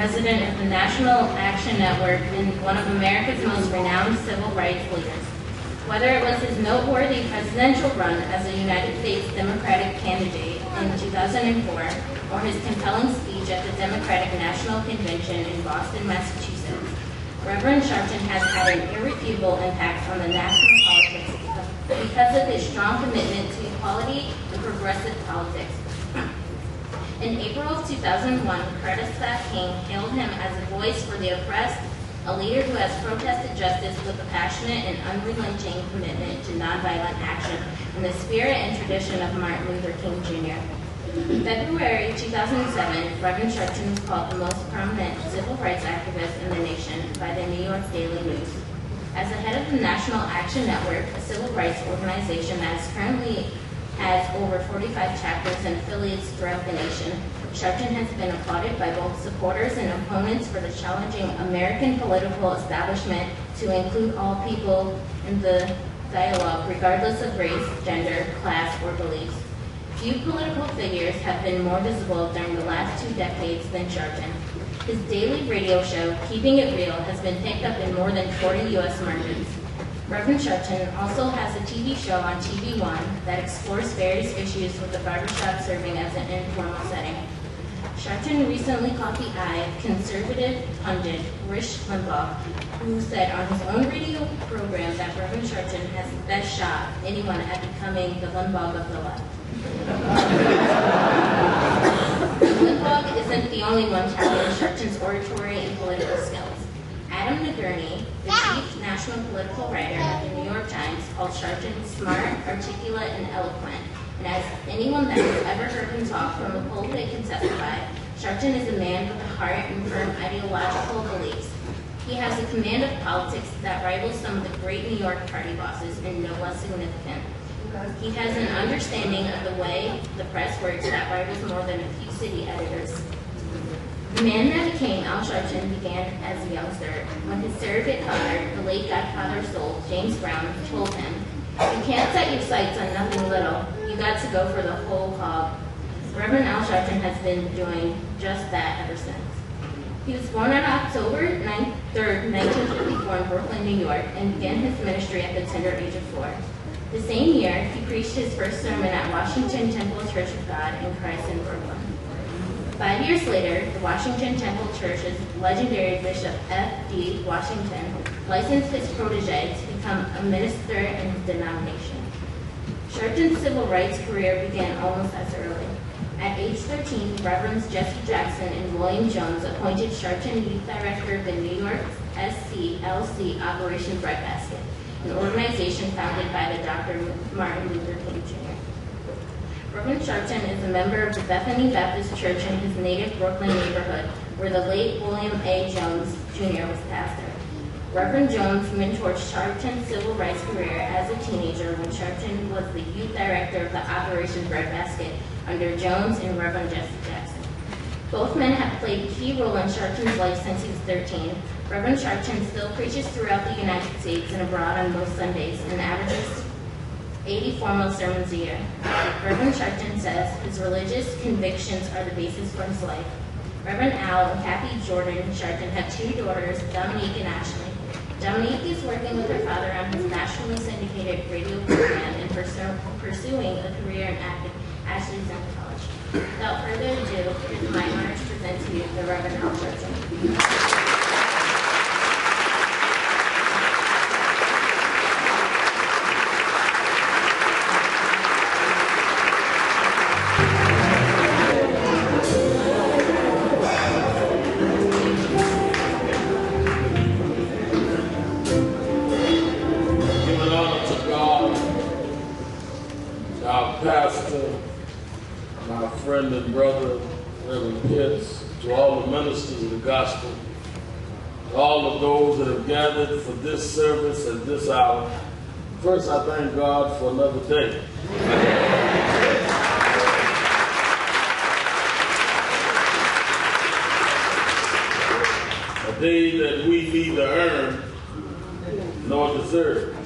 president of the National Action Network and one of America's most renowned civil rights leaders. Whether it was his noteworthy presidential run as a United States Democratic candidate in 2004 or his compelling speech at the Democratic National Convention in Boston, Massachusetts, Reverend Sharpton has had an irrefutable impact on the national politics because of his strong commitment to equality and progressive politics. In April of 2001, Coretta Scott King hailed him as a voice for the oppressed, a leader who has protested justice with a passionate and unrelenting commitment to nonviolent action in the spirit and tradition of Martin Luther King Jr. In February 2007, Reverend Sharpton was called the most prominent civil rights activist in the nation by the New York Daily News. As the head of the National Action Network, a civil rights organization that currently has over 45 chapters and affiliates throughout the nation, Sharpton has been applauded by both supporters and opponents for the challenging American political establishment to include all people in the dialogue, regardless of race, gender, class, or beliefs. Few political figures have been more visible during the last 2 decades than Sharpton. His daily radio show, Keeping It Real, has been picked up in more than 40 U.S. markets. Reverend Sharpton also has a TV show on TV One that explores various issues with the barbershop serving as an informal setting. Sharpton recently caught the eye of conservative pundit Rush Limbaugh, who said on his own radio program that Reverend Sharpton has the best shot of anyone at becoming the Limbaugh of the left. Limbaugh isn't the only one touting Sharpton's oratory and political skills. Adam Nagurney, the chief national political writer at the New York Times, called Sharpton smart, articulate, and eloquent. And as anyone that has ever heard him talk from the pulpit can testify, Sharpton is a man with a heart and firm ideological beliefs. He has a command of politics that rivals some of the great New York party bosses and no less significant. He has an understanding of the way the press works that rivals more than a few city editors. The man that became Al Sharpton began as a youngster when his surrogate father, the late Godfather's soul, James Brown, told him, "You can't set your sights on nothing little. You got to go for the whole hog." Reverend Al Sharpton has been doing just that ever since. He was born on October 3rd, 1954 in Brooklyn, New York, and began his ministry at the tender age of 4. The same year, he preached his first sermon at Washington Temple Church of God in Christ in Brooklyn. 5 years later, the Washington Temple Church's legendary Bishop F.D. Washington licensed his protege to become a minister in his denomination. Sharpton's civil rights career began almost as early. At age 13, Reverends Jesse Jackson and William Jones appointed Sharpton youth director of the New York SCLC Operation Breadbasket, an organization founded by the Dr. Martin Luther King Jr. Reverend Sharpton is a member of the Bethany Baptist Church in his native Brooklyn neighborhood, where the late William A. Jones Jr. was pastor. Reverend Jones mentored Sharpton's civil rights career as a teenager when Sharpton was the youth director of the Operation Breadbasket under Jones and Reverend Jesse Jackson. Both men have played a key role in Sharpton's life since he was 13. Reverend Sharpton still preaches throughout the United States and abroad on most Sundays and averages 80 formal sermons a year. Reverend Sharpton says his religious convictions are the basis for his life. Reverend Al and Kathy Jordan Sharpton have 2 daughters, Dominique and Ashley. Dominique is working with her father on his nationally syndicated radio program and pursuing a career in acting. Ashley's in college. Without further ado, it is my honor to present to you the Reverend Al Sharpton. And brother, Reverend Pitts, to all the ministers of the gospel, to all of those that have gathered for this service at this hour. First, I thank God for another day. A day that we neither earn nor deserve.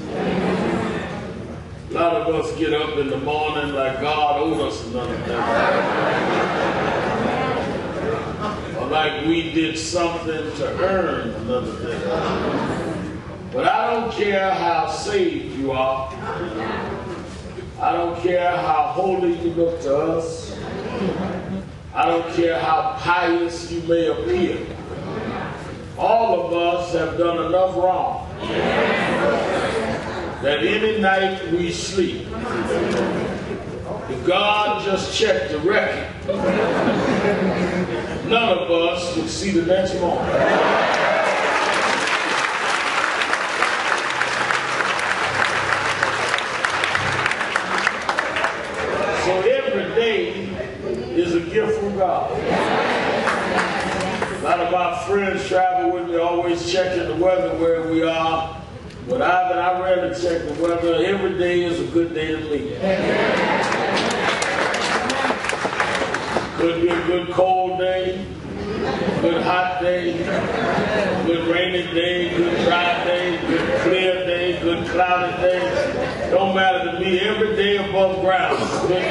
A lot of us get up in the morning like God owed us another day. A like we did something to earn another day. But I don't care how saved you are. I don't care how holy you look to us. I don't care how pious you may appear. All of us have done enough wrong that any night we sleep, if God just checked the record, none of us would see the next morning. So every day is a gift from God. A lot of my friends travel with me, always checking the weather where we are. But I rarely check the weather. Every day is a good day to me. Could be a good cold day, good hot day, good rainy day, good dry day, good clear day, good cloudy day. Don't matter to me. Every day above ground is a good day.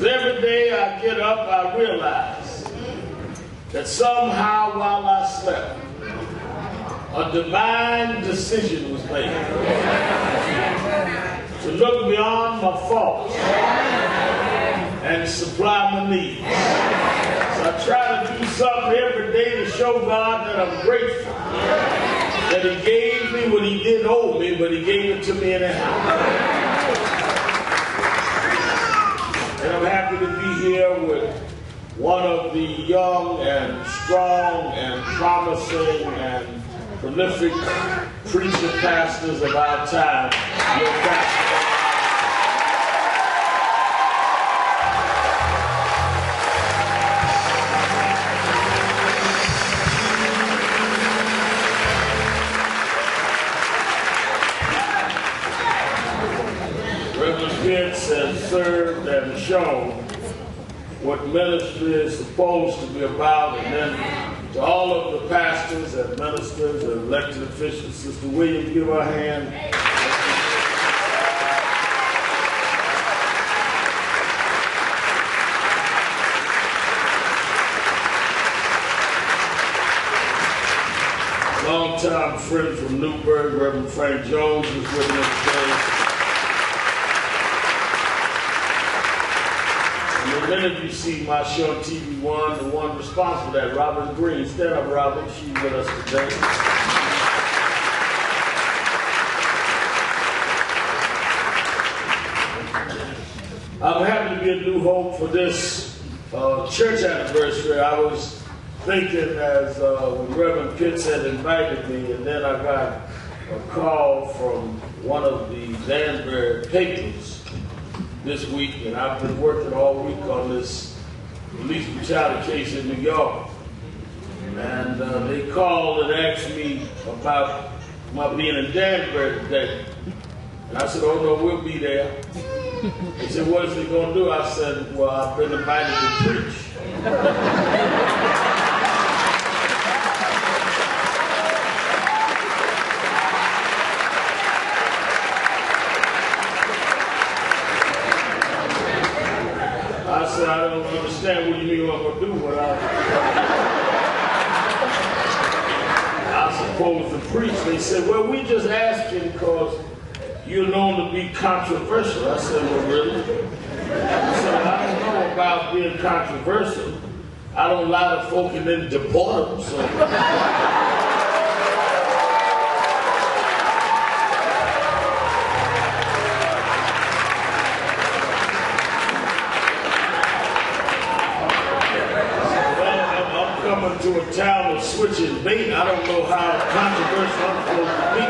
Every day I get up, I realize that somehow while I slept, a divine decision was made to look beyond my faults and supply my needs. So I try to do something every day to show God that I'm grateful that He gave me what He didn't owe me, but He gave it to me anyhow. And I'm happy to be here with one of the young and strong and promising and prolific preacher pastors of our time, your pastor. Reverend Pitts has served and shown what ministry is supposed to be about, and then to all of the pastors and ministers and elected officials, Sister Williams, give her a hand. Long-time friend from Newburgh, Reverend Frank Jones, is with us today. Many of you see my show on TV One, the one responsible for that, Robin Green. Stand up, Robin. She's with us today. I'm happy to be a New Hope for this church anniversary. I was thinking as when Reverend Pitts had invited me, and then I got a call from one of the Danbury papers this week, and I've been working all week on this police brutality case in New York. And they called and asked me about my being in Danbury today. And I said, oh no, we'll be there. They said, what is he going to do? I said, well, I've been invited to preach. I don't understand what you mean I'm going to do what I'm supposed to preach. They said, well, we just asked you because you're known to be controversial. I said, well, really? I said, I don't know about being controversial. I don't lie to folk and then deport them. So. To a town of switching bait. I don't know how controversial I'm supposed to be.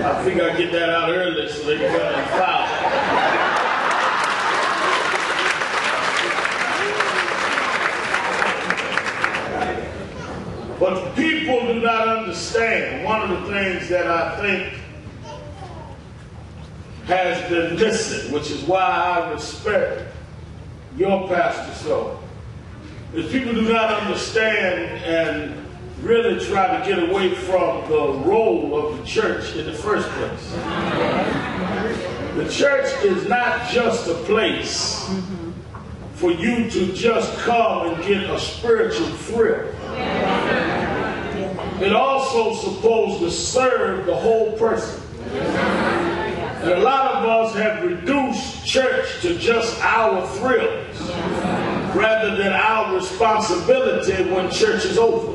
I figure I get that out early so they can come and file. But people do not understand. One of the things that I think has been missing, which is why I respect your pastor so, is people do not understand and really try to get away from the role of the church in the first place. The church is not just a place for you to just come and get a spiritual thrill. It also supposed to serve the whole person. And a lot of us have reduced church to just our thrills rather than our responsibility when church is over.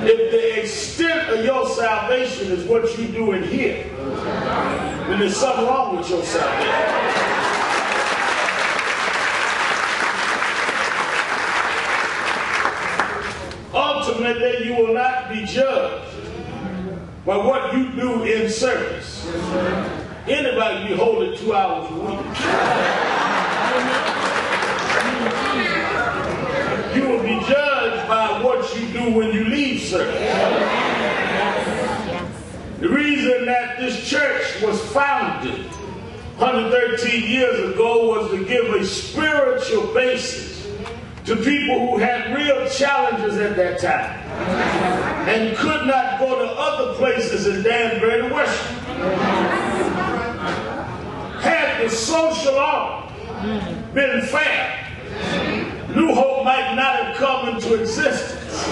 If the extent of your salvation is what you do in here, then there's something wrong with your salvation. Ultimately, you will not be judged by what you do in service. Anybody can be holy 2 hours a week. You will be judged by what you do when you leave service. The reason that this church was founded 113 years ago was to give a spiritual basis to people who had real challenges at that time and could not go to other places in Danbury to worship. Had the social order been fair, New Hope might not have come into existence.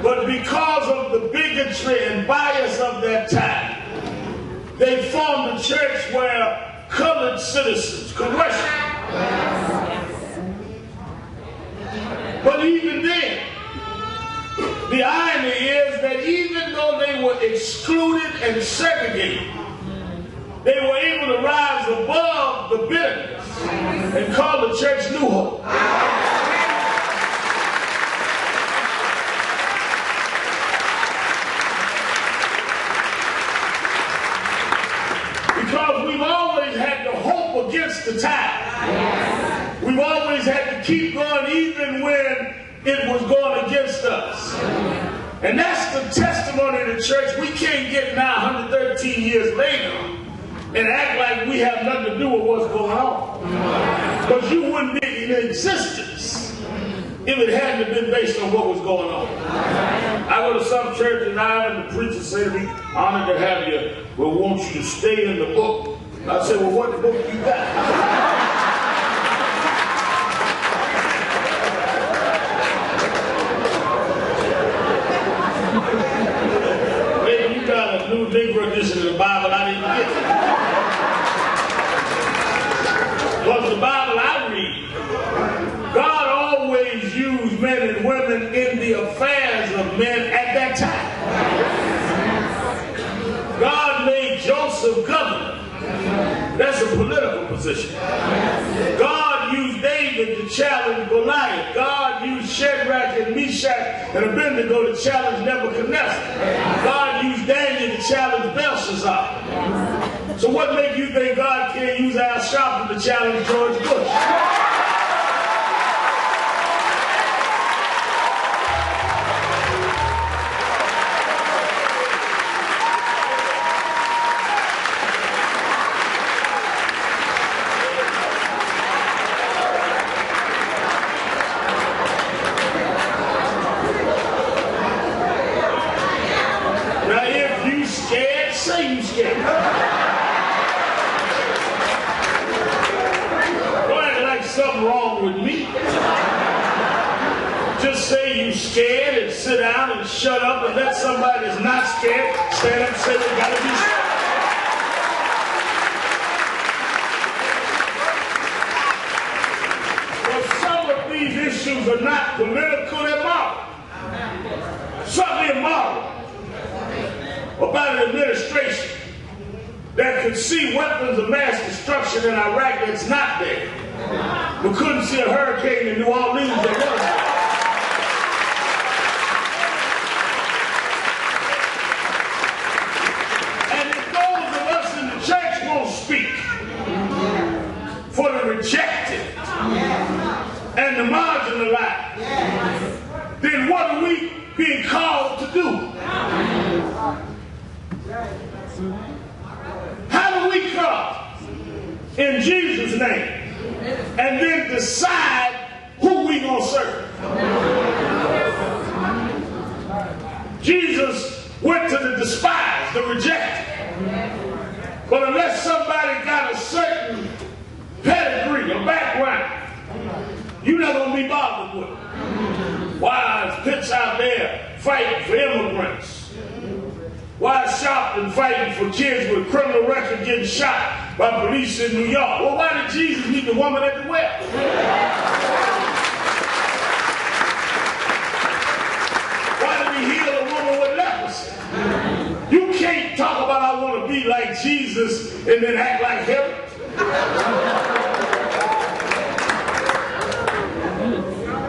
But because of the bigotry and bias of that time, they formed a church where colored citizens could worship. But even then, the irony is that even though they were excluded and segregated, they were able to rise above the bitterness and call the church New Hope. Because we've always had to hope against the tide. We've always had to keep going even when it was going against us. And that's the testimony of the church. We can't get now 113 years later and act like we have nothing to do with what's going on. Because you wouldn't be in existence if it hadn't been based on what was going on. I go to some church in Ireland, the preacher say to me, honored to have you, but want you to stay in the book. I say, well, what book you got? New Negro edition of the Bible I didn't get. But the Bible I read, God always used men and women in the affairs of men at that time. God made Joseph governor. That's a political position. God used David to challenge Goliath. God used Shadrach and Meshach and Abednego to challenge Nebuchadnezzar. God used Daniel to challenge Belshazzar. So what makes you think God can't use Al Sharpton to challenge George Bush? Something wrong with me. Just say you scared and sit down and shut up and let somebody that's not scared stand up and say they gotta be scared. But some of these issues are not political, they're moral. Something immoral about an administration that could see weapons of mass destruction in Iraq that's not there. We couldn't see a hurricane in New Orleans that was. And if those of us in the church won't speak for the rejected and the marginalized, then what are we being called to do? How do we come in Jesus' name and then decide who we gonna serve? Jesus went to the despised, the rejected. But unless somebody got a certain pedigree or background, you're not going to be bothered with it. Why is Pitts out there fighting for immigrants? Why is Sharpton fighting for kids with criminal record getting shot by police in New York? Well, why did Jesus meet the woman at the well? Why did he heal a woman with leprosy? You can't talk about I want to be like Jesus and then act like him.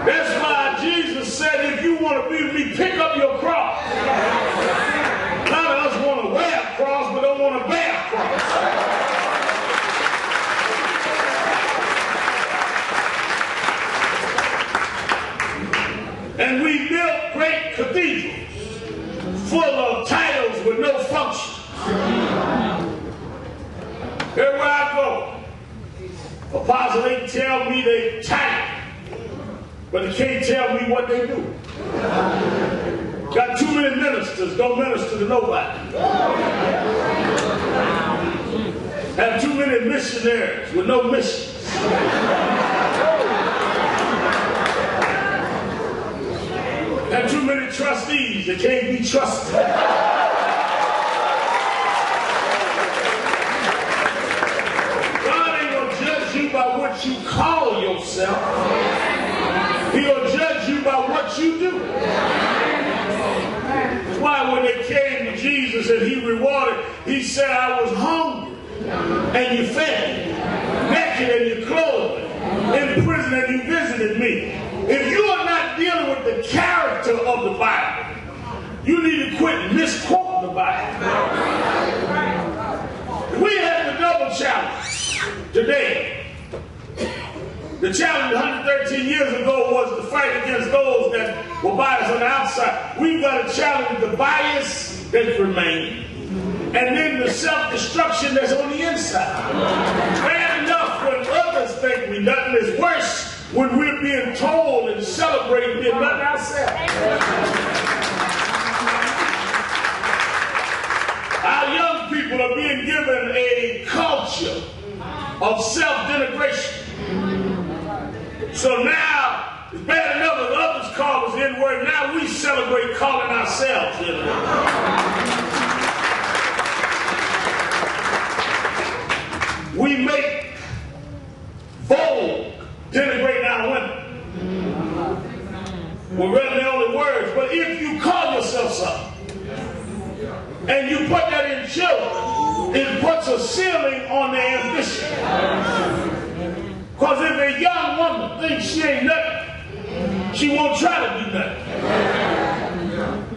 That's why Jesus said, if you want to be with me, pick up your cross. A lot of us want to wear a cross, but don't want to bear a cross. And we built great cathedrals full of titles with no function. Everywhere I go, apostles, they tell me they tight, but they can't tell me what they do. Got too many ministers, don't minister to nobody. Have too many missionaries with no mission. Have too many trustees that can't be trusted. God ain't gonna judge you by what you call yourself. He'll judge you by what you do. That's why when they came to Jesus and he rewarded, he said, I was hungry and you fed me, naked and you clothed me, in prison and you visited me. If you are not dealing with the character of the Bible, you need to quit misquoting the Bible. We have the double challenge today. The challenge 113 years ago was to fight against those that were biased on the outside. We've got to challenge the bias that remains, and then the self-destruction that's on the inside. Bad enough when others think we nothing is worse when we're being told and celebrating being nothing ourselves. Our young people are being given a culture of self-denigration. So now, it's bad enough that others call us N-word, now we celebrate calling ourselves N-word. We make vogue denigrating our women. Well, really the only words, but if you call yourself something, and you put that in children, it puts a ceiling on their ambition. Because if a young woman thinks she ain't nothing, she won't try to be nothing.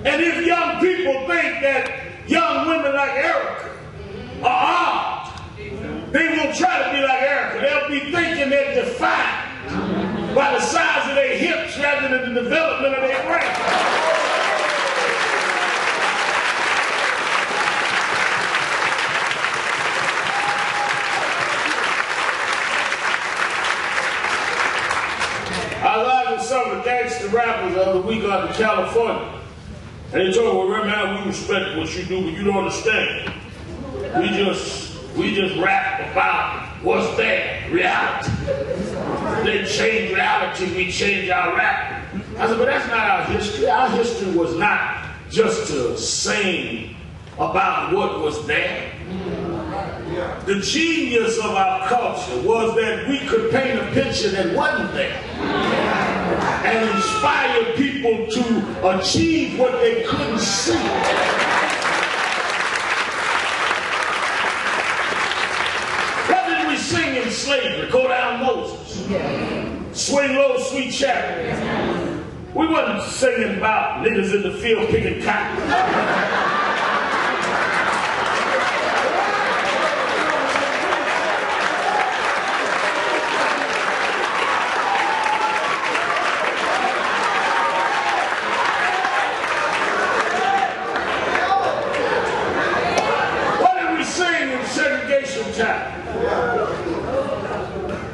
And if young people think that young women like Erica are odd, they won't try to be like Erica. They'll be thinking they're defined by the size of their hips rather than the development of their brain. I lied with some of the gangster rappers the other week out in California. And they told me, well, man, we respect what you do, but you don't understand. We just rap about what's there, reality. They change reality, we change our rap. I said, but that's not our history. Our history was not just to sing about what was there. The genius of our culture was that we could paint a picture that wasn't there and inspire people to achieve what they couldn't see. What did we sing in slavery? Go down Moses. Swing low, sweet chariot. We wasn't singing about niggas in the field picking cotton.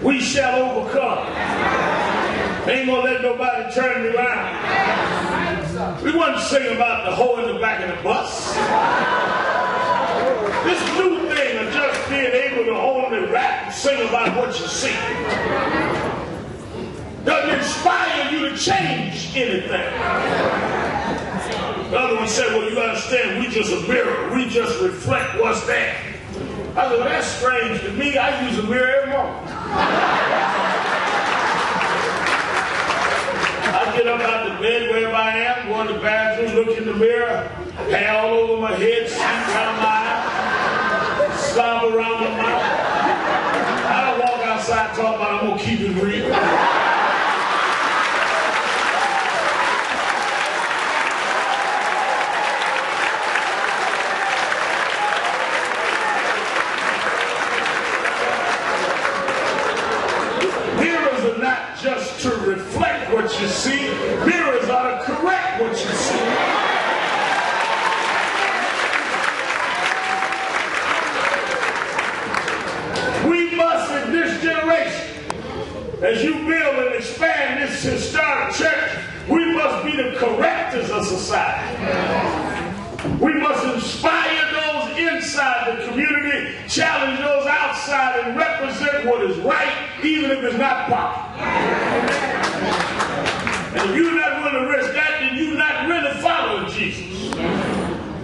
We shall overcome. Ain't gonna let nobody turn me around. We wasn't singing about the hole in the back of the bus. This new thing of just being able to only rap and sing about what you see doesn't inspire you to change anything. The other one said, well, you understand, we just a mirror. We just reflect what's there. I said, well, that's strange to me. I use a mirror every morning. I get up out of bed wherever I am, go in the bathroom, look in the mirror, hair all over my head, sleep around my eyes, slob around my mouth. I don't walk outside talking about I'm going to keep it real. Just to reflect what you see, mirrors are to correct what you see. We must, in this generation, as you build and expand this historic church, we must be the correctors of society. We must inspire those inside the community, challenge those outside, and represent what is right, even if it's not popular. And if you're not willing to risk that, then you're not really following Jesus.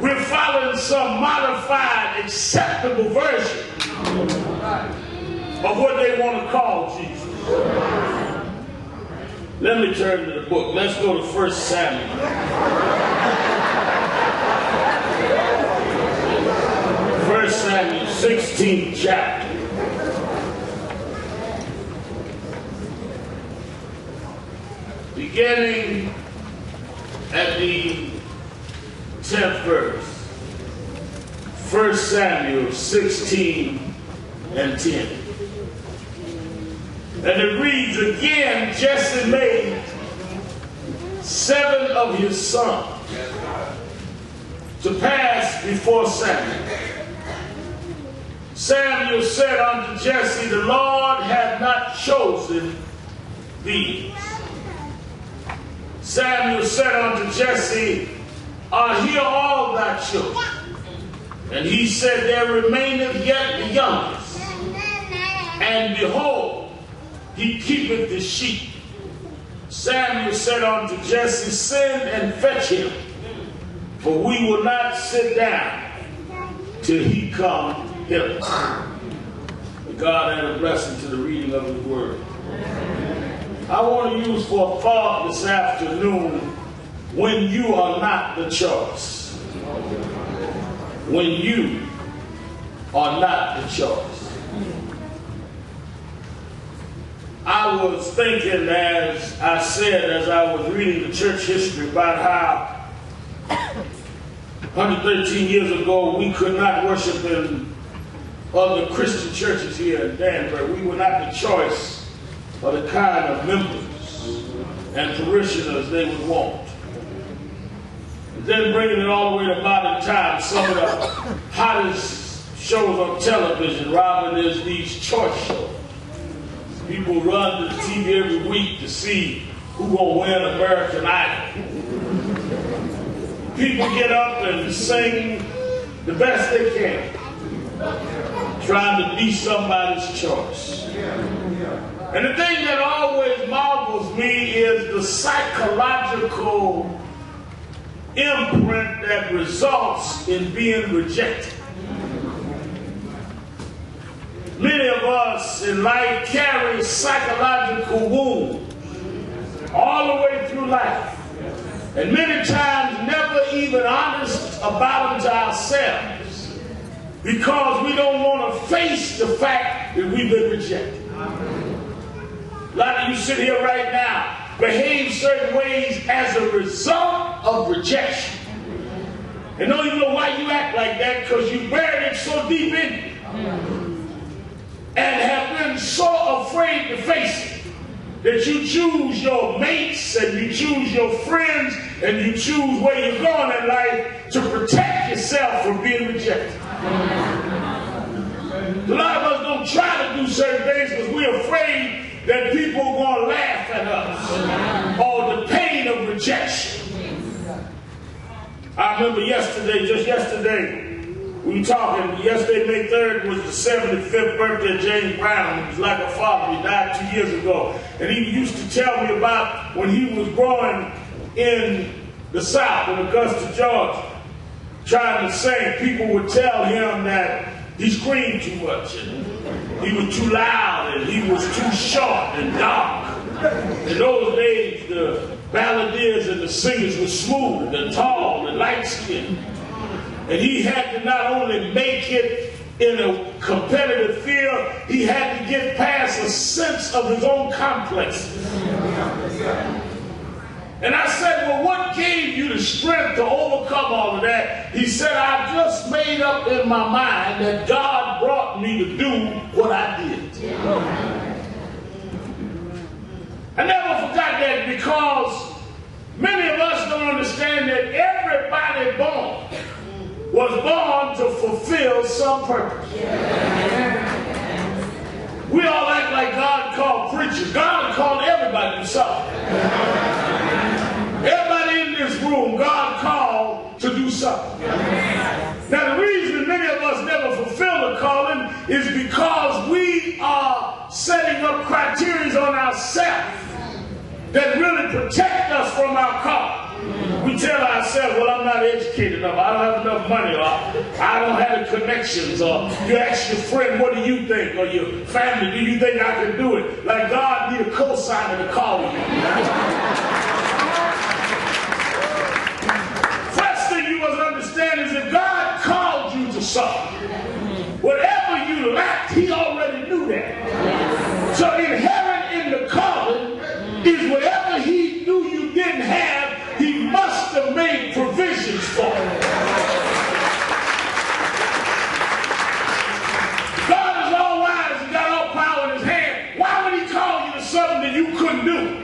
We're following some modified, acceptable version of what they want to call Jesus. Let me turn to the book. Let's go to 1 Samuel. 1 Samuel, 16th chapter. Beginning at the 10th verse. 1 Samuel 16 and 10. And it reads, again, Jesse made 7 of his sons to pass before Samuel. Samuel said unto Jesse, the Lord hath not chosen these. Samuel said unto Jesse, are here all thy children? And he said, there remaineth yet the youngest. And behold, he keepeth the sheep. Samuel said unto Jesse, send and fetch him, for we will not sit down till he come hither. God add a blessing to the reading of his word. I want to use for a thought this afternoon, when you are not the choice. When you are not the choice. I was thinking, as I said, as I was reading the church history, about how 113 years ago we could not worship in other Christian churches here in Danbury. We were not the choice of the kind of members and parishioners they would want. And then bringing it all the way to modern times, some of the hottest shows on television, Robin, is these choice shows. People run to the TV every week to see who gonna win American Idol. People get up and sing the best they can, trying to be somebody's choice. And the thing that always marvels me is the psychological imprint that results in being rejected. Many of us in life carry psychological wounds all the way through life. And many times never even honest about them to ourselves, because we don't want to face the fact that we've been rejected. A lot of you sit here right now, behave certain ways as a result of rejection. And don't even know why you act like that, because you buried it so deep in you. And have been so afraid to face it that you choose your mates and you choose your friends and you choose where you're going in life to protect yourself from being rejected. A lot of us don't try to do certain things because we're afraid that people are going to laugh at us, or the pain of rejection. I remember yesterday, just yesterday, we were talking. Yesterday, May 3rd, was the 75th birthday of James Brown. He was like a father. He died 2 years ago. And he used to tell me about when he was growing in the South, in Augusta, Georgia, trying to sing. People would tell him that he screamed too much, and he was too loud, and he was too short and dark. In those days, the balladeers and the singers were smooth and tall and light-skinned. And he had to not only make it in a competitive field, he had to get past a sense of his own complex. And I said, well, what gave you the strength to overcome all of that? He said, I just made up in my mind that God brought me to do what I did. I never forgot that, because many of us don't understand that everybody born was born to fulfill some purpose. We all act like God called preachers. God called everybody to something. Everybody in this room, God called to do something. Now, the reason many of us never fulfill the calling is because we are setting up criteria on ourselves that really protect us from our calling. We tell ourselves, well, I'm not educated enough, I don't have enough money, or I don't have the connections, or you ask your friend, what do you think, or your family, do you think I can do it? Like God need a cosigner to call you. First thing you must understand is that God called you to something. Whatever you lacked, he already knew that. So inherent in the calling is whatever he knew you didn't have, he must have made provisions for it. God is all wise and got all power in his hand. Why would he call you to something that you couldn't do?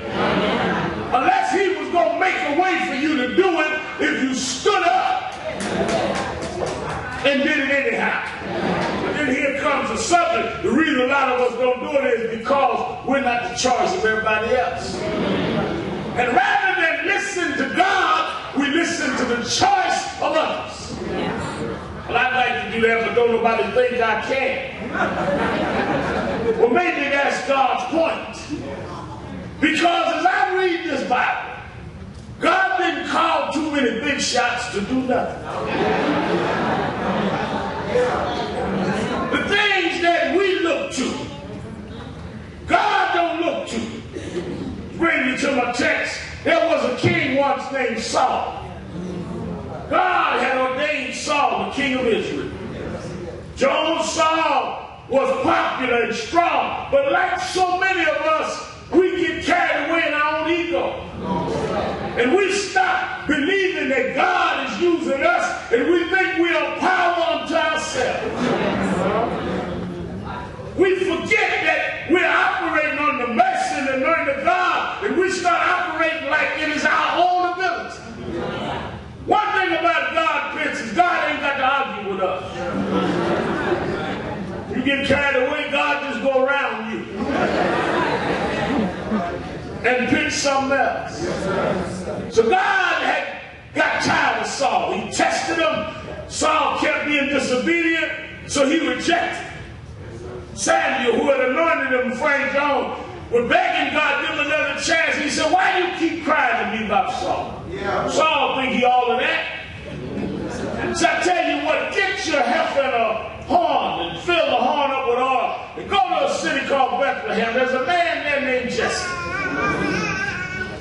Unless he was going to make a way for you to do it if you stood up and did it anyhow. But then here comes the subject. The reason a lot of us don't do it is because we're not the choice of everybody else. And rather than listen to God, we listen to the choice of others. Well, I'd like to do that, but don't nobody think I can. Well, maybe that's God's point. Because as I read this Bible, God didn't call too many big shots to do nothing. The things that we look to, God don't look to. Bring me to my text. There was a king once named Saul. God had ordained Saul the king of Israel. Saul was popular and strong, but like so many of us, we get carried away in our own ego. And we stop believing that God is using us, and we think we are power unto ourselves. We forget that we're operating on the mercy and the anointing of God, and we start operating like it is our own ability. One thing about God, Pitts, is God ain't got to argue with us. You get carried away, God just go around you and pick something else. So God had got tired of Saul. He tested him. Saul kept being disobedient, so he rejected him. Samuel, who had anointed him, Frank Jones, was begging God to give him another chance. He said, why do you keep crying to me about Saul? Saul think he all of that. So I tell you what, get your heifer and a horn and fill the horn up with oil and go to a city called Bethlehem. There's a man there named Jesse.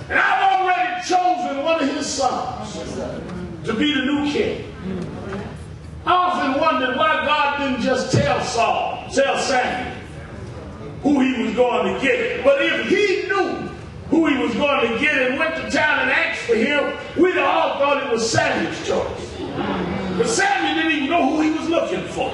And I've already chosen one of his sons to be the new king. I often wondered why God didn't just tell Samuel who he was going to get. But if he knew who he was going to get and went to town and asked for him, we'd all thought it was Samuel's choice. But Samuel didn't even know who he was looking for.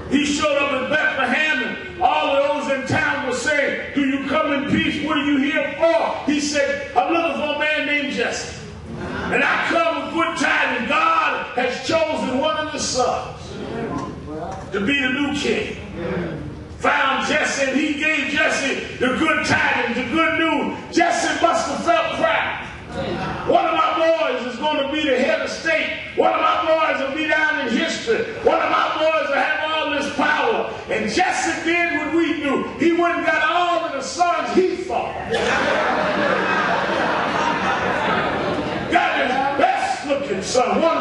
He showed up in Bethlehem, and all of those in town were saying, do you come in peace? What are you here for? He said, I'm looking for a man named Jesse. And I come with good tidings. God has chosen one of his sons to be the new king. Found Jesse, and he gave Jesse the good tidings, the good news. Jesse must have felt proud. One of my boys is going to be the head of state.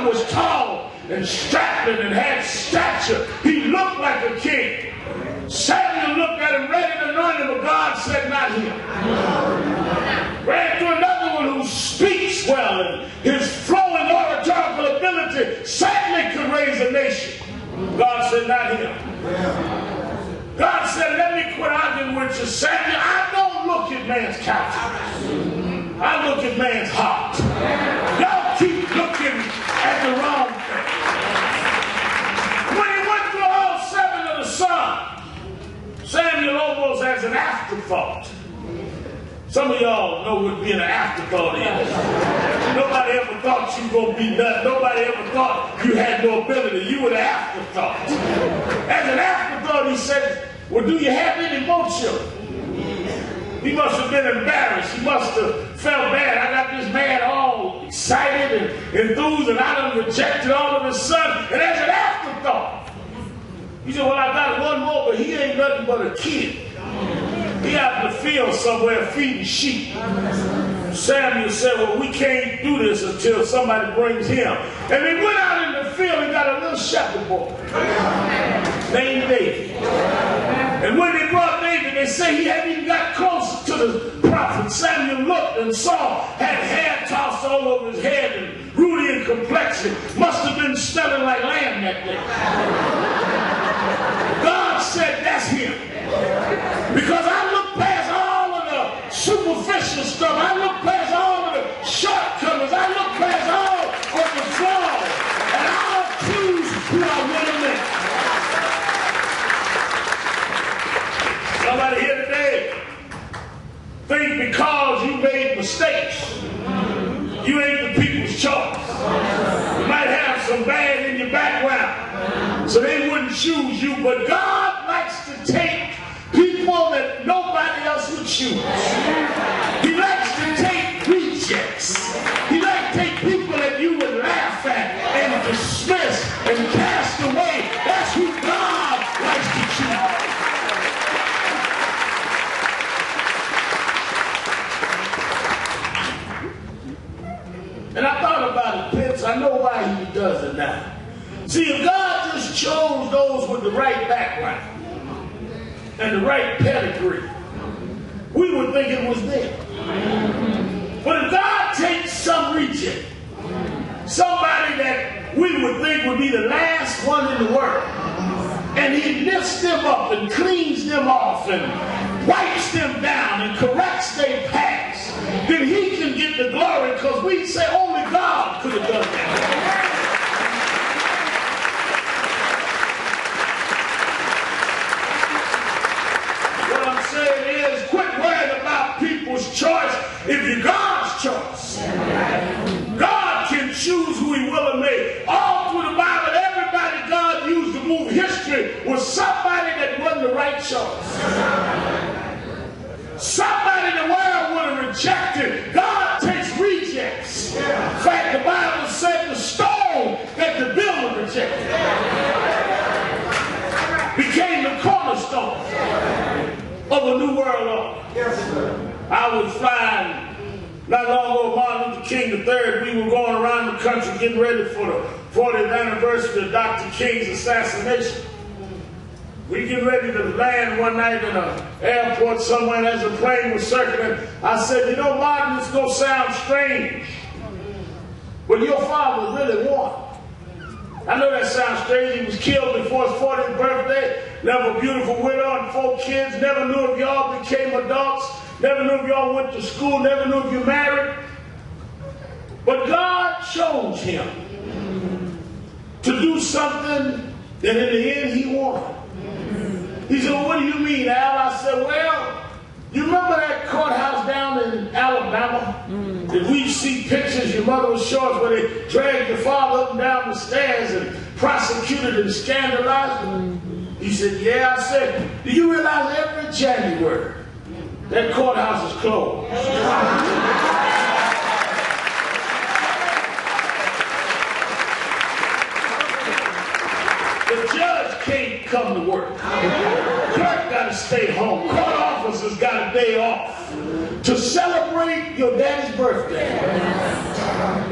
was tall and strapping and had stature. He looked like a king. Samuel looked at him, ready to anoint him, but God said, not him. Ran to another one who speaks well, and his flowing oratorical ability certainly could raise a nation. God said, not him. God said, let me quit arguing with you, Samuel. I don't look at man's countenance. I look at man's heart. Y'all keep looking at the wrong thing. When he went through all 7 of the sons, Samuel almost has an afterthought. Some of y'all know what being an afterthought is. Nobody ever thought you were going to be nothing. Nobody ever thought you had no ability. You were the afterthought. As an afterthought, he said, well, do you have any more children? He must have been embarrassed. He must have felt bad. I got this man all excited and enthused, and I done rejected all of his sons. And as an afterthought, he said, well, I got one more, but he ain't nothing but a kid. He out in the field somewhere feeding sheep. Samuel said, well, we can't do this until somebody brings him. And he went out in the field and got a little shepherd boy named David. And when they brought David, they say he hadn't even got close to the prophet. Samuel looked and saw, had hair tossed all over his head and ruddy in complexion. Must have been smelling like lamb that day. God said, that's him. Because I look past all of the superficial stuff. I look past all of the shortcomings. I look past all of the flaws. And I'll choose who I want to make. Somebody here today think because you made mistakes, you ain't the people's choice. You might have some bad in your background, so they wouldn't choose you. But God likes to take people that nobody else would choose. He likes to take rejects. He likes to take people that you would laugh at and dismiss and cast away. That's who God likes to choose. And I thought about it, Pitts. I know why he does it now. See, if God just chose those with the right background and the right pedigree, we would think it was them. But if God takes some reject, somebody that we would think would be the last one in the world, and he lifts them up and cleans them off and wipes them down and corrects their past, then he can get the glory, because we say only God could have done that. Choice if you're God's choice. God can choose who he will and may. All through the Bible, everybody God used to move history was somebody that wasn't the right choice. Somebody the world would have rejected. God takes rejects. In fact, the Bible said the stone that the builder rejected became the cornerstone of a new world order. I was flying not long ago, Martin Luther King III. We were going around the country getting ready for the 40th anniversary of Dr. King's assassination. We get ready to land one night in an airport somewhere, and as the plane was circling, I said, you know, Martin, this is going to sound strange, but your father really won. I know that sounds strange. He was killed before his 40th birthday, left a beautiful widow and 4 kids, never knew if y'all became adults, never knew if y'all went to school, never knew if you married. But God chose him to do something that in the end he won. He said, well, what do you mean, Al? I said, well, you remember that courthouse down in Alabama? That we see pictures your mother was showing us where they dragged your father up and down the stairs and prosecuted and scandalized him? He said, yeah. I said, do you realize every January that courthouse is closed? The judge can't come to work. Clerk got to stay home. Court officers got a day off to celebrate your daddy's birthday.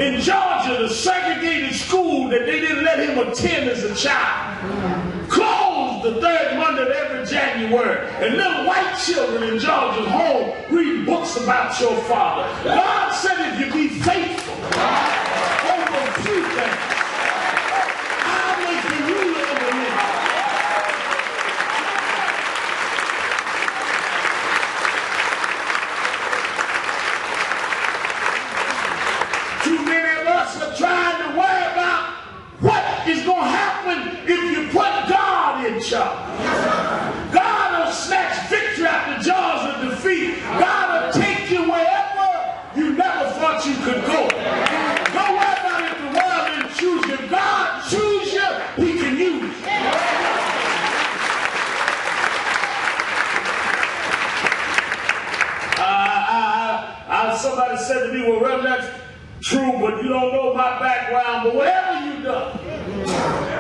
In Georgia, the segregated school that they didn't let him attend as a child closed the third Monday of every January. And little white children in Georgia's home read books about your father. God said if you be faithful over a few things, I'll make you ruler over many. Too many of us are trying to worry about what is going to happen if you put God in charge. God will snatch victory out the jaws of defeat. God will take you wherever you never thought you could go. Don't worry about if the world didn't choose you. If God chooses you, he can use you. Somebody said to me, well, Reverend, that's true, but you don't know my background. But whatever you've done,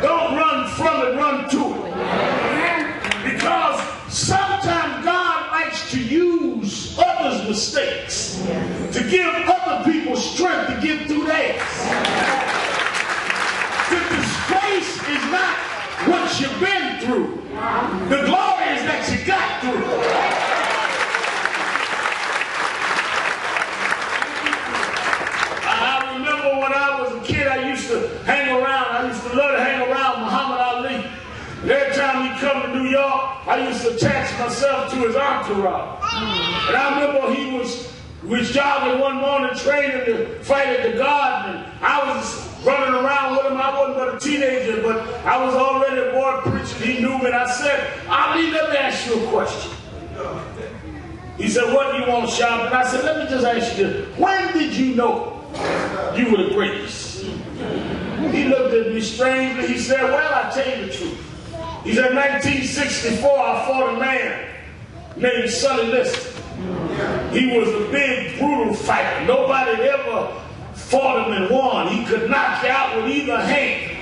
don't run from it, run to it. Because sometimes God likes to use others' mistakes to give other people strength to get through theirs. The disgrace is not what you've been through. The glory is that you got through. When I was a kid, I used to hang around. I used to love to hang around Muhammad Ali. And every time he come to New York, I used to attach myself to his entourage. And I remember he was jogging one morning training to fight at the Garden. And I was running around with him. I wasn't but a teenager, but I was already a boy preaching. He knew me. And I said, Ali, let me ask you a question. He said, what do you want, Sharpton? I said, let me just ask you this. When did you know you were the greatest? He looked at me strangely. He said, well, I'll tell you the truth. He said, 1964, I fought a man named Sonny Liston. He was a big, brutal fighter. Nobody ever fought him and won. He could knock you out with either hand.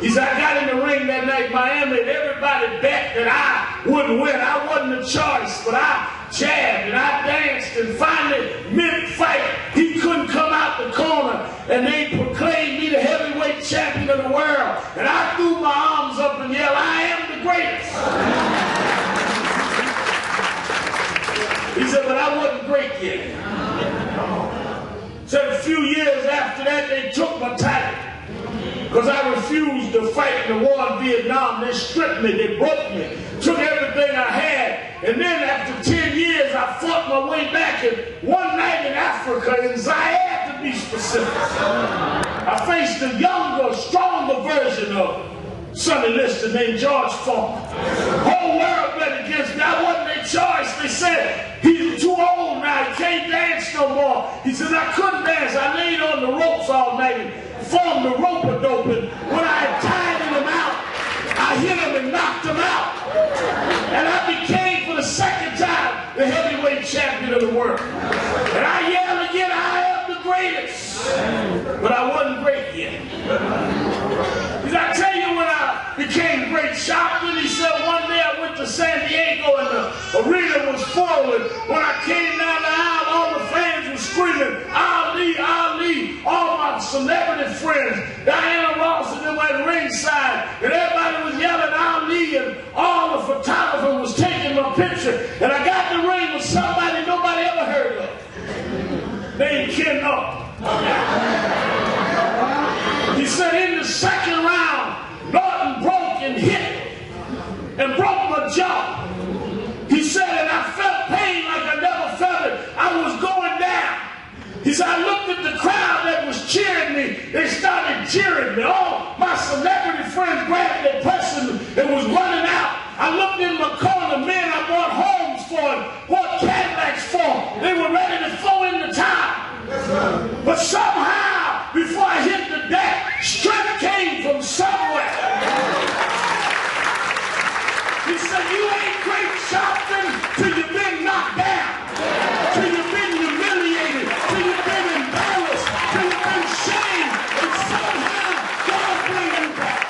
He said, I got in the ring that night in Miami, and everybody bet that I wouldn't win. I wasn't a choice, but I jabbed and I danced, and finally, mid-fight, he couldn't come out the corner, and they proclaimed me the heavyweight champion of the world. And I threw my arms up and yelled, I am the greatest. He said, but I wasn't great yet. Said a few years after that, they took my title because I refused to fight in the war in Vietnam. They stripped me, they broke me, took everything I had. And then after 10 years, I fought my way back. And one night in Africa, in Zaire to be specific, I faced a younger, stronger version of Sonny Liston named George Foreman. The whole world bet against me. I wasn't their choice. They said, he's too old now. He can't dance no more. He said, I couldn't dance. I laid on the ropes all night and formed the rope-a-dope. And when I had tied him out, I hit him and knocked him out. And I became, for the second time, the heavyweight champion of the world. And I yelled again, I am the greatest. But I wasn't great yet. Did I tell you when I became great? Sharpton, he said, one day I went to San Diego and the arena was full. And when I came down the aisle, all the fans were screaming, Ali, Ali. All my celebrity friends, Diana Ross and them at ringside. And everybody was yelling Ali, and all the photographer was taking my picture. And I got in the ring with somebody nobody ever heard of, named Ken Norton. He said in the second round, Norton broke and hit and broke my jaw. He said, and I felt pain like I never felt it. I was going down. He said, I looked at the crowd that was cheering me. They started cheering me. All my celebrity friends grabbed their purses and was running out. I looked in my corner, men I bought homes for and bought Cadillacs for. They were ready to throw in the towel. But somehow, before I hit the deck, strength came from somewhere. He said, you ain't great, Sharpton, till you've been knocked down, till you've been humiliated, till you've been embarrassed, till you've been shamed, and somehow God brings you back.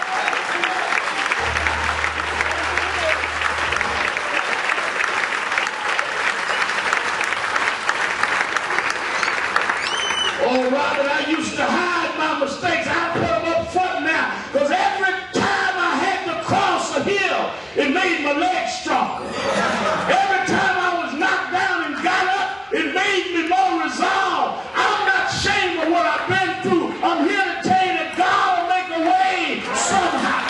used to hide my mistakes. I put them up front now. Because every time I had to cross a hill, it made my legs stronger. Every time I was knocked down and got up, it made me more resolved. I'm not ashamed of what I've been through. I'm here to tell you that God will make a way somehow.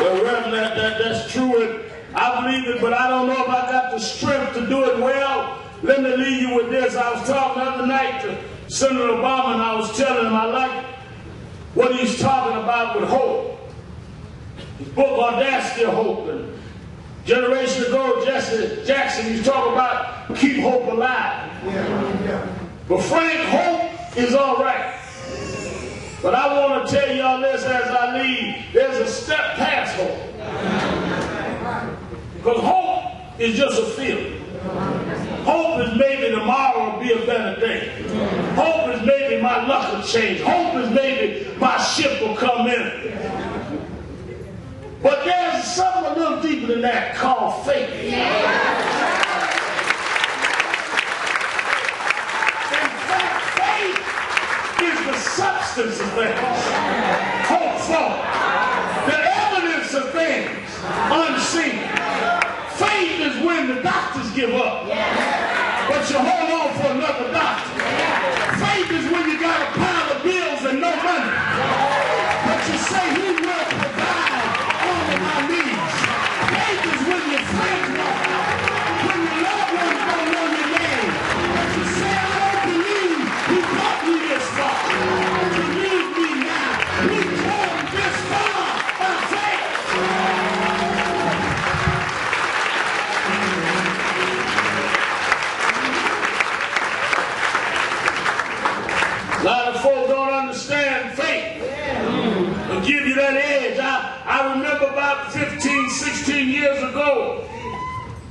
Well, Reverend, that's true, and I believe it, but I don't know if I got the strength to do it well. Let me leave you with this. I was talking the other night to Senator Obama, and I was telling him I like what he's talking about with hope. His book, Audacity of Hope, and generation ago, Jesse Jackson, he's talking about keep hope alive. But Frank, hope is all right. But I want to tell y'all this as I leave. There's a step past hope. Because hope is just a feeling. Hope is maybe tomorrow will be a better day. Hope is maybe my luck will change. Hope is maybe my ship will come in. But there's something a little deeper than that called faith. The substance of things, hope for, the evidence of things unseen. Faith is when the doctors give up, but you hold on for another doctor. Faith is when you got a pile of bills and no money, but you say He will provide all of my needs. Faith is when your friends walk out, when your loved ones don't know your name, but you say, I don't believe He brought me this far. Believe me now, we come this far by faith. A lot of folks don't understand faith. It'll give you that edge. I remember about 15, 16 years ago,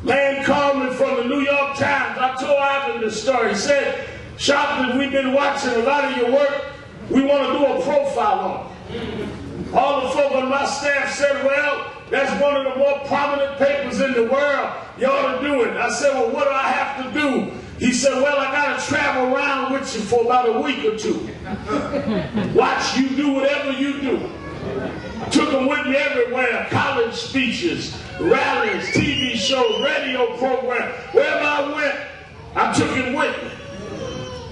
man called me from the New York Times. I told Ivan this story. He said, Sharpton, we've been watching a lot of your work. We want to do a profile on it. All the folk on my staff said, well, that's one of the more prominent papers in the world. You ought to do it. I said, well, what do I have to do? He said, well, I got to travel around with you for about a week or two. Watch you do whatever you do. I took them with me everywhere, college speeches, rallies, TV shows, radio programs. Wherever I went, I took him with me.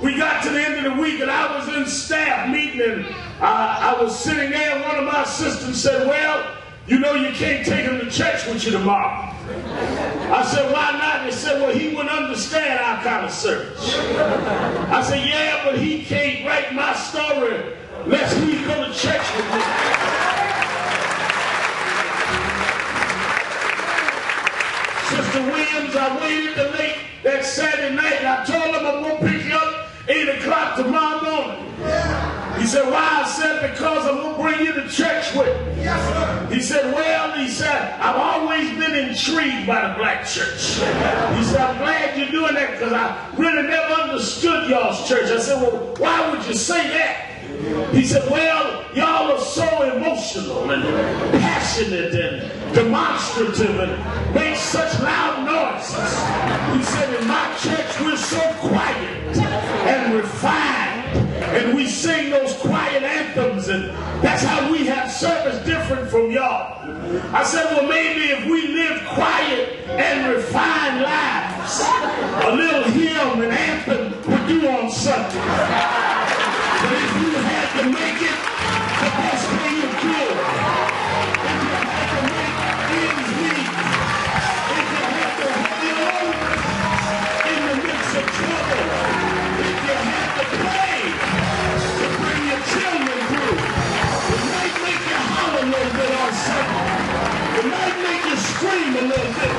We got to the end of the week and I was in staff meeting and I was sitting there and one of my assistants said, well, you know you can't take him to church with you tomorrow. I said, why not? They said, well, he wouldn't understand our kind of service. I said, yeah, but he can't write my story unless he go to church with me. Sister Williams, I waited till late that Saturday night and I told him I'm going to pick you up 8 o'clock tomorrow morning. He said, why? I said, because I'm going to bring you to church with me. He said, well, he said, I've always been intrigued by the black church. He said, I'm glad you're doing that because I really never understood y'all's church. I said, well, why would you say that? He said, well, y'all are so emotional and passionate and demonstrative and make such loud noises. He said, in my church, we're so quiet and refined. And we sing those quiet anthems, and that's how we have service different from y'all. I said, well, maybe if we live quiet and refined lives, a little hymn and anthem would do on Sunday. But if you had to make it the best way you could, if you had to make ends meet, if you had to hold your own in the midst of trouble, if you had to pray to bring your children through, it might make you holler a little bit on Sunday. It might make you scream a little bit.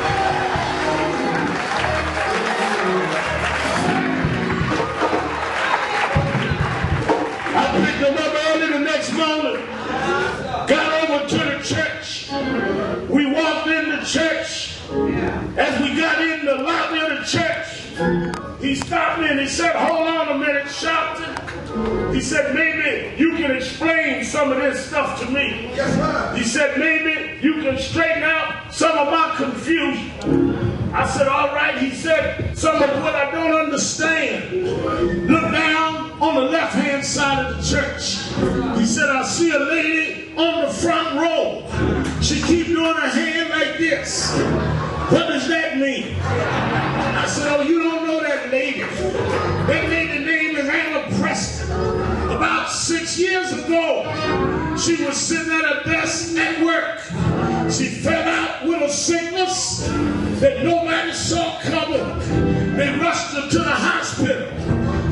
I picked them up early the next morning, got over to the church. We walked into church. As we got in the lobby of the church, he stopped me and he said, hold on a minute, Sharpton. He said, maybe you can explain some of this stuff to me. He said, maybe you can straighten out some of my confusion. I said, all right. He said, some of what I don't understand. Look down on the left-hand side of the church. He said, I see a lady on the front row. She keeps doing her hand like this. What does that mean? I said, oh, you don't know that lady. That lady name is Anna Preston. About 6 years ago, she was sitting at her desk at work. She fell out with a sickness that nobody saw coming. They rushed her to the hospital.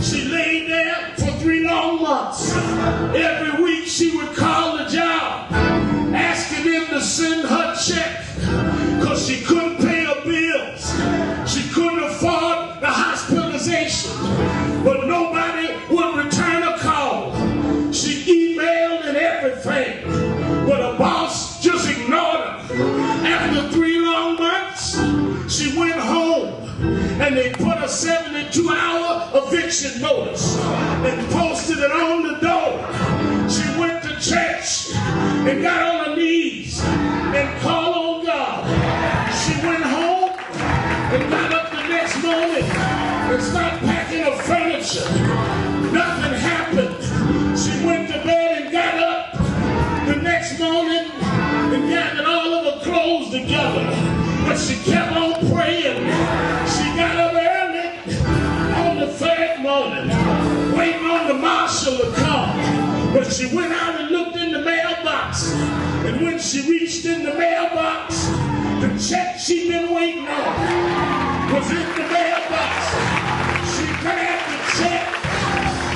She laid there for 3 long months. Every week she would call the job, asking them to send her check because she couldn't pay her bills. She couldn't afford the hospitalization, but nobody would return a call. She emailed and everything, but her boss just ignored her. After 3 long months, she went home, and they put a 72-hour eviction notice and posted it on the door. She went to church and got on her knees and called on God. She went home and got up the next morning and started packing her furniture. Nothing happened. She went to bed and got up the next morning and gathered all of her clothes together. But she kept on praying. She got up early on the 3rd morning, waiting on the marshal to come. But she went out and looked in the mailbox. And when she reached in the mailbox, the check she'd been waiting on was in the mailbox. She grabbed the check.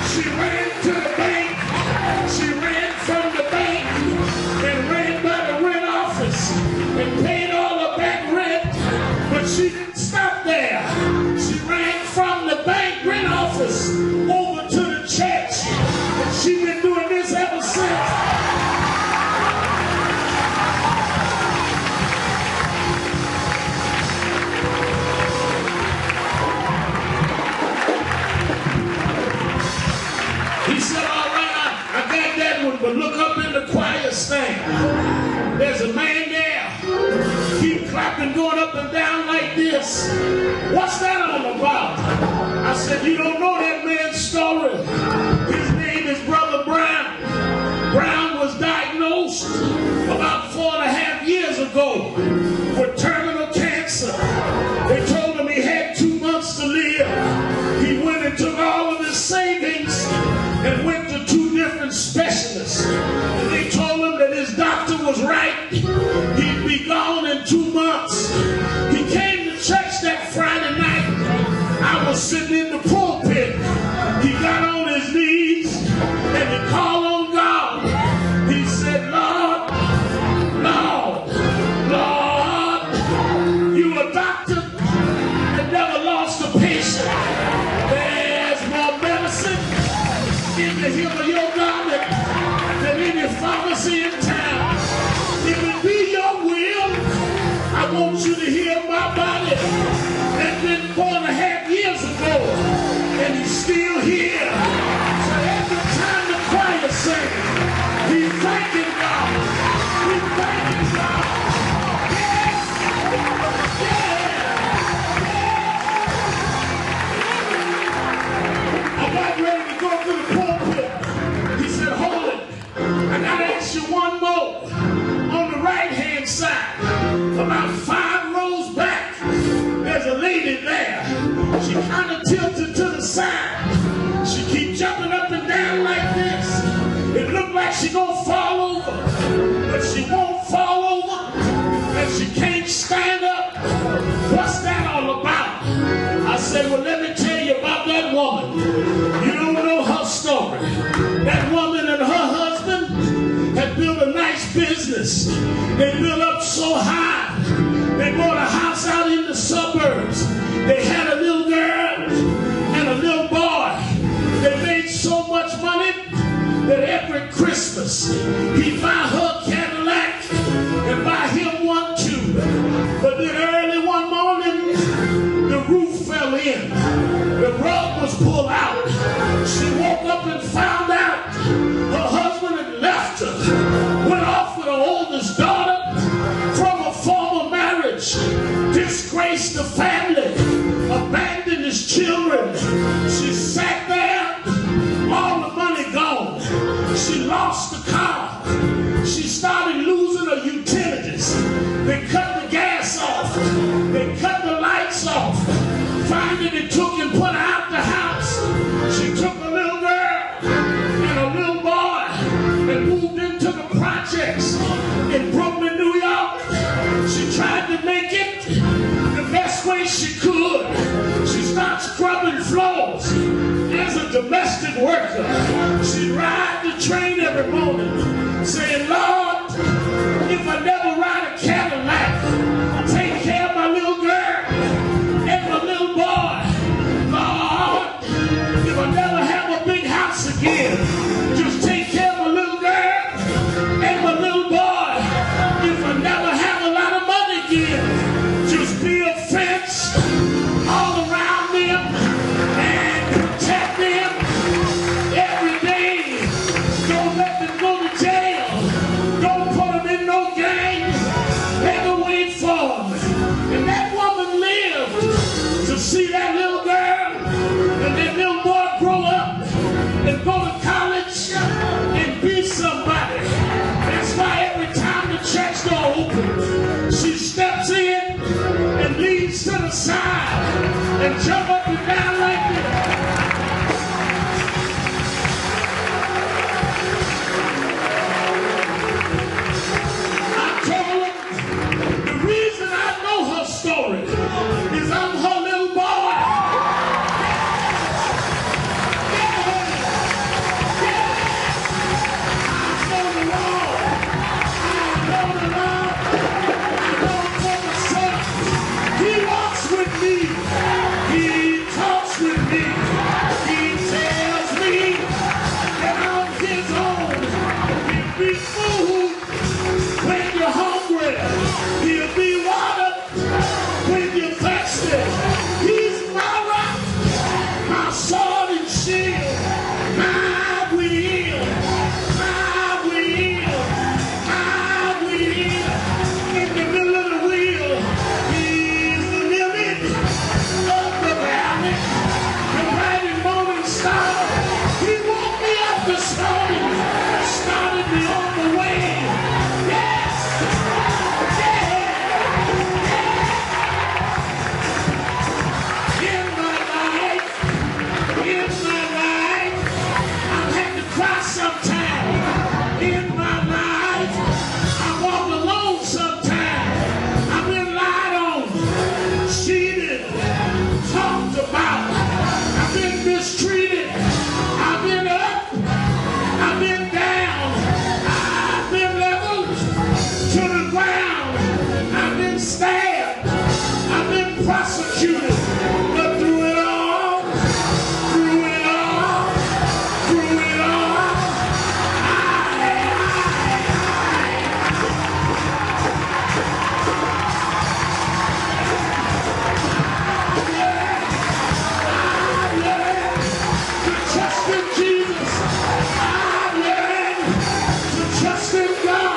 She ran to the bank. She ran from the bank and ran by the rent office and paid all her back rent. But she didn't stop there. She ran from the bank rent office over to the church. And she's been doing this ever since. He said, all right, I got that one, but look up in the choir stand. There's a man there. Keep clapping, going up and down like this. What's that all about? I said, you don't know that man's story. His name is Brother Brown. Brown was diagnosed about 4.5 years ago with terminal cancer. They told him he had 2 months to live. He went and took all of his savings and went to 2 different specialists. And they told him that his doctor was right. He'd be gone in 2 months. He came to church that Friday night. I was sitting in the pulpit. He got on his knees and he called on God. He said, Lord, Lord, Lord, you a doctor that never lost a patient. There's more medicine in the hem of your garment than any pharmacy in town. If it be your will, I want you to heal my body. That's been 4.5 years ago, and he's still here. So every time the choir sings, he's thanking God. He's thanking God. Yes! Yeah! I got ready to go to the pulpit. He said, hold it. I got to ask you one more. On the right-hand side, about 5 rows back, there's a lady there. She kind of tilted to the side. She keeps jumping up and down like this. It looked like she's going to fall over, but she won't fall over, and she can't stand up. What's that all about? I said, well, let me tell you about that woman. You don't know her story. That woman and her husband had built a nice business. They built up so high. They bought a house out in the suburbs. They had a little girl and a little boy. They made so much money that every Christmas he'd buy her a Cadillac and buy him one too. But then early one morning, the roof fell in. The rug was pulled out. She woke up and found out her husband had left her, went off with her oldest daughter, lost the car. She started losing her utilities. They cut the gas off. They cut the lights off. Finally, they took and put her out the house. She took a little girl and a little boy and moved into the projects in Brooklyn, New York. She tried to make it the best way she could. She started scrubbing floors as a domestic worker. She'd ride the train every morning saying, Lord, if I never ride a Cadillac, take care of my little girl and my little boy. Lord, if I never have a big house again, just take care of my little girl and my little boy. If I never have a lot of money again, just be a fence all around them and protect them every day. Don't let them go to jail. Don't put them in no gang. Let them wait for them. And that woman lived to see that little girl and that little boy grow up and go to college and be somebody. That's why every time the church door opens, she steps in and leads to the side and jump up and down like this. I told her the reason I know her story is I'm her little boy. Trust in God.